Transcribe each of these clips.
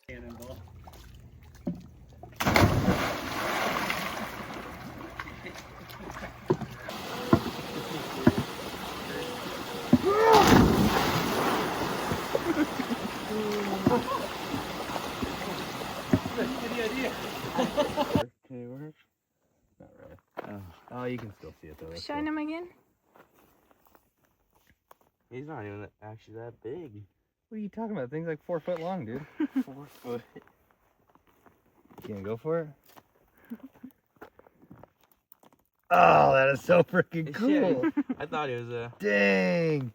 Cannonball. Can it work? Not really. Oh, you can still see it though. Shine him again. He's not even actually that big. What are you talking about? Thing's like 4 foot long, dude. 4 foot. You gonna go for it? Oh, that is so freaking cool. I thought he was a. Dang.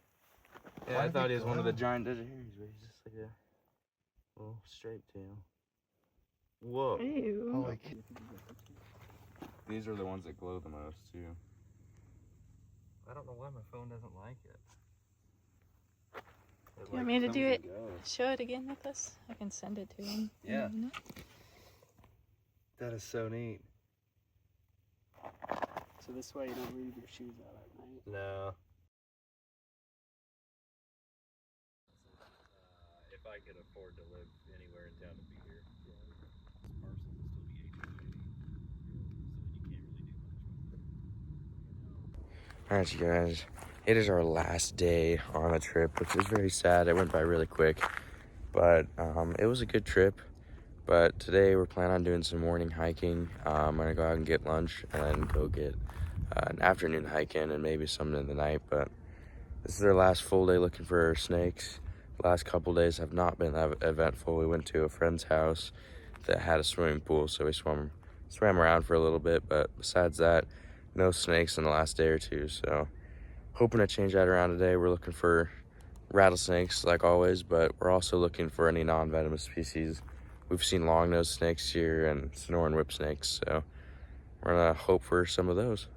Yeah, I thought he was one of the giant desert hares, but he's just like a little striped tail. Whoa. Ew. Holy These are the ones that glow the most too. I don't know why my phone doesn't like it. Do you want me to do it? Show it again with us? I can send it to him. Yeah. That is so neat. So this way you don't leave your shoes out at night. No. If I could afford to live anywhere in town, to be here. Alright, you guys. It is our last day on the trip, which is very sad. It went by really quick, but it was a good trip. But today we're planning on doing some morning hiking. I'm gonna go out and get lunch and then go get an afternoon hike in and maybe something in the night. But this is our last full day looking for snakes. The last couple days have not been that eventful. We went to a friend's house that had a swimming pool, so we swam around for a little bit. But besides that, no snakes in the last day or two. So hoping to change that around today. We're looking for rattlesnakes like always, but we're also looking for any non-venomous species. We've seen long-nosed snakes here and Sonoran whip snakes, so we're gonna hope for some of those.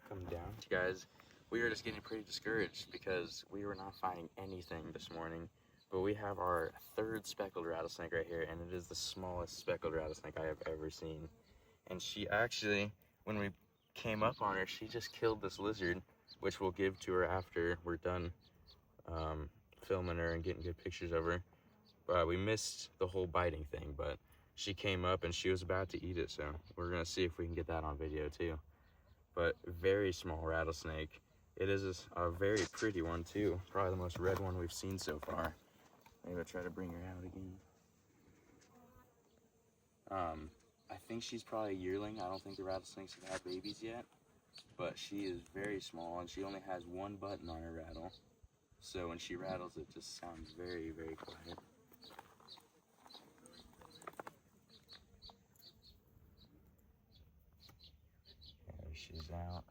Come down. Guys, we were just getting pretty discouraged because we were not finding anything this morning, but we have our third speckled rattlesnake right here, and it is the smallest speckled rattlesnake I have ever seen. And she actually, when we came up on her, she just killed this lizard, which we'll give to her after we're done filming her and getting good pictures of her. We missed the whole biting thing, but she came up and she was about to eat it, so we're gonna see if we can get that on video too. But very small rattlesnake. It is a very pretty one too. Probably the most red one we've seen so far. Maybe I'll try to bring her out again. I think she's probably a yearling. I don't think the rattlesnakes have had babies yet, but she is very small and she only has one button on her rattle. So when she rattles, it just sounds very, very quiet. There she's out.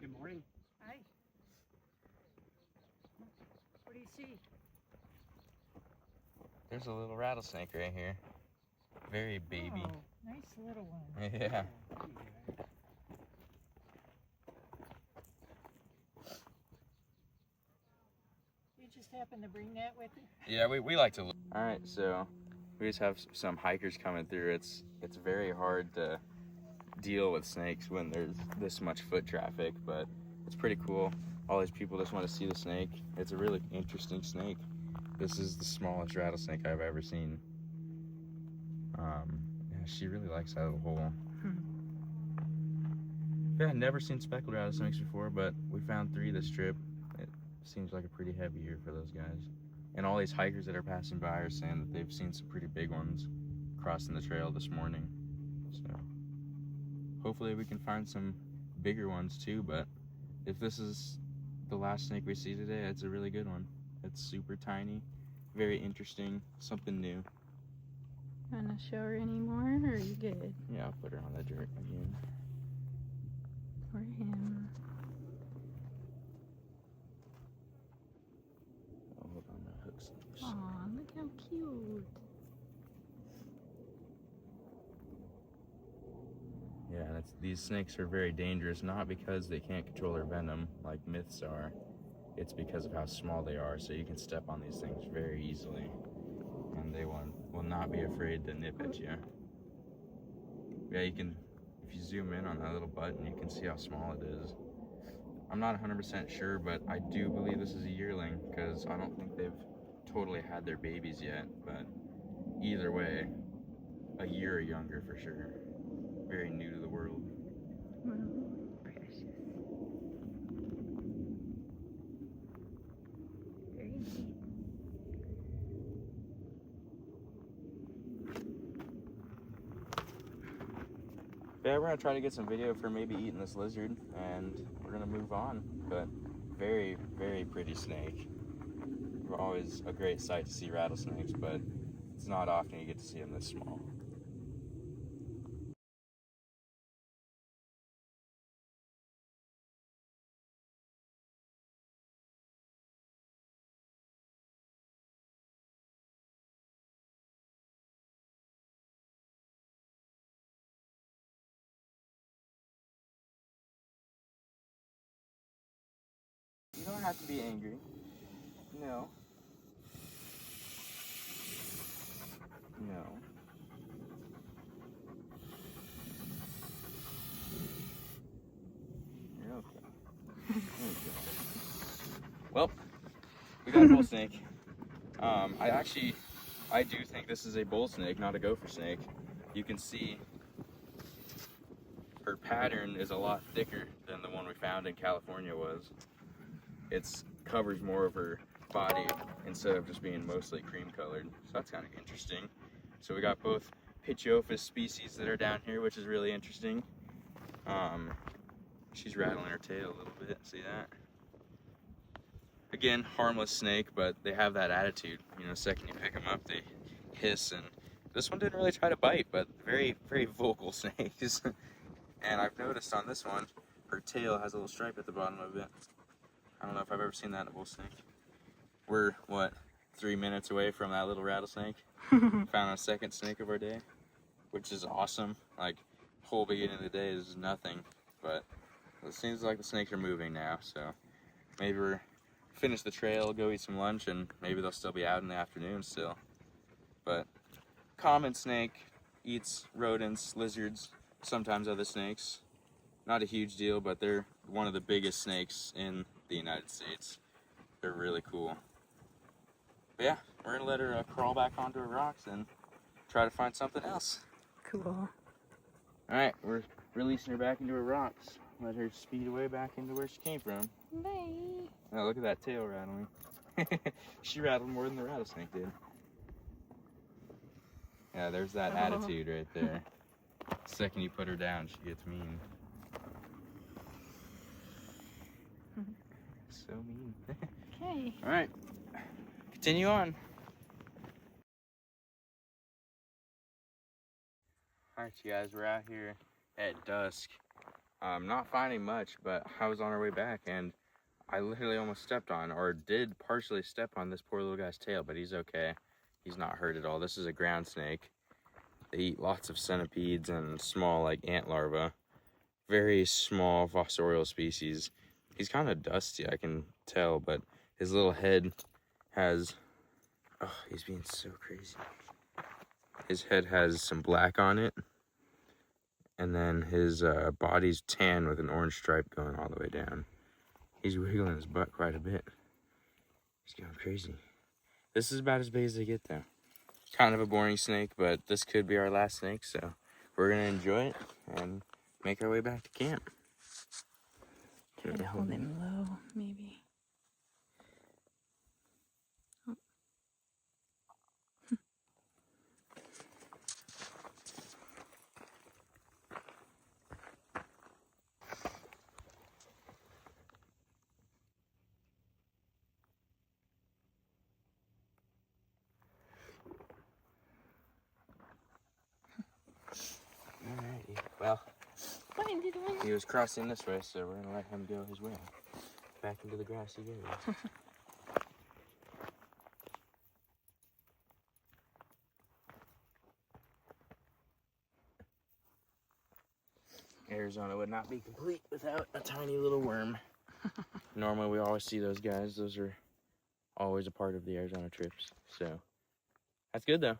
Good morning. Hi. What do you see? There's a little rattlesnake right here. Very baby. Oh, nice little one. Yeah. You just happen to bring that with you? Yeah, we like to look. All right, so we just have some hikers coming through. It's very hard to deal with snakes when there's this much foot traffic, but it's pretty cool. All these people just want to see the snake. It's a really interesting snake. This is the smallest rattlesnake I've ever seen. Yeah, she really likes that little hole. Yeah, I've never seen speckled rattlesnakes before, but we found 3 this trip. It seems like a pretty heavy year for those guys. And all these hikers that are passing by are saying that they've seen some pretty big ones crossing the trail this morning. So hopefully we can find some bigger ones too, but if this is the last snake we see today, it's a really good one. It's super tiny, very interesting, something new. Wanna show her any more, or are you good? Yeah, I'll put her on the dirt again. Or him. Oh, hold on, the hook's loose. Aw, look how cute. Yeah, and these snakes are very dangerous, not because they can't control their venom like myths are. It's because of how small they are, so you can step on these things very easily. And they will not be afraid to nip at you. Yeah, you can, if you zoom in on that little button, you can see how small it is. I'm not 100% sure, but I do believe this is a yearling, because I don't think they've totally had their babies yet. But either way, a year or younger for sure. Very new to the world. Precious. Very neat. Yeah, we're gonna try to get some video for maybe eating this lizard, and we're gonna move on. But very, very pretty snake. Always a great sight to see rattlesnakes, but it's not often you get to see them this small. You don't have to be angry. No. No. You're okay. There you go. Well, we got a bull snake. I do think this is a bull snake, not a gopher snake. You can see her pattern is a lot thicker than the one we found in California was. It covers more of her body instead of just being mostly cream colored. So that's kind of interesting. So we got both Pitchophis species that are down here, which is really interesting. She's rattling her tail a little bit, see that? Again, harmless snake, but they have that attitude. You know, the second you pick them up, they hiss, and this one didn't really try to bite, but very, very vocal snakes. And I've noticed on this one, her tail has a little stripe at the bottom of it. I don't know if I've ever seen that in a bull snake. We're, what, 3 minutes away from that little rattlesnake? Found a second snake of our day, which is awesome. Like, whole beginning of the day is nothing, but it seems like the snakes are moving now, so maybe we're finish the trail, go eat some lunch, and maybe they'll still be out in the afternoon still. But common snake, eats rodents, lizards, sometimes other snakes. Not a huge deal, but they're one of the biggest snakes in the United States. They're really cool. But yeah, we're gonna let her crawl back onto her rocks and try to find something else. Cool. Alright, we're releasing her back into her rocks. Let her speed away back into where she came from. Bye. Oh, look at that tail rattling. She rattled more than the rattlesnake did. Yeah, there's that attitude right there. The second you put her down, she gets mean. So mean. Okay. All right, continue on. All right, you guys, we're out here at dusk. Not finding much, but I was on our way back and I literally almost stepped on, or did partially step on this poor little guy's tail, but he's okay. He's not hurt at all. This is a ground snake. They eat lots of centipedes and small, like, ant larvae. Very small fossorial species. He's kind of dusty, I can tell, but his little head has... Oh, he's being so crazy. His head has some black on it, and then his body's tan with an orange stripe going all the way down. He's wiggling his butt quite a bit. He's going crazy. This is about as big as they get, though. Kind of a boring snake, but this could be our last snake, so we're going to enjoy it and make our way back to camp. Try to hold him low, maybe. Oh, fine, didn't we? He was crossing this way, so we're gonna let him go his way. Back into the grassy area. Arizona would not be complete without a tiny little worm. Normally we always see those guys. Those are always a part of the Arizona trips. So that's good though.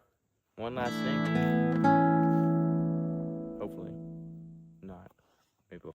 One last thing.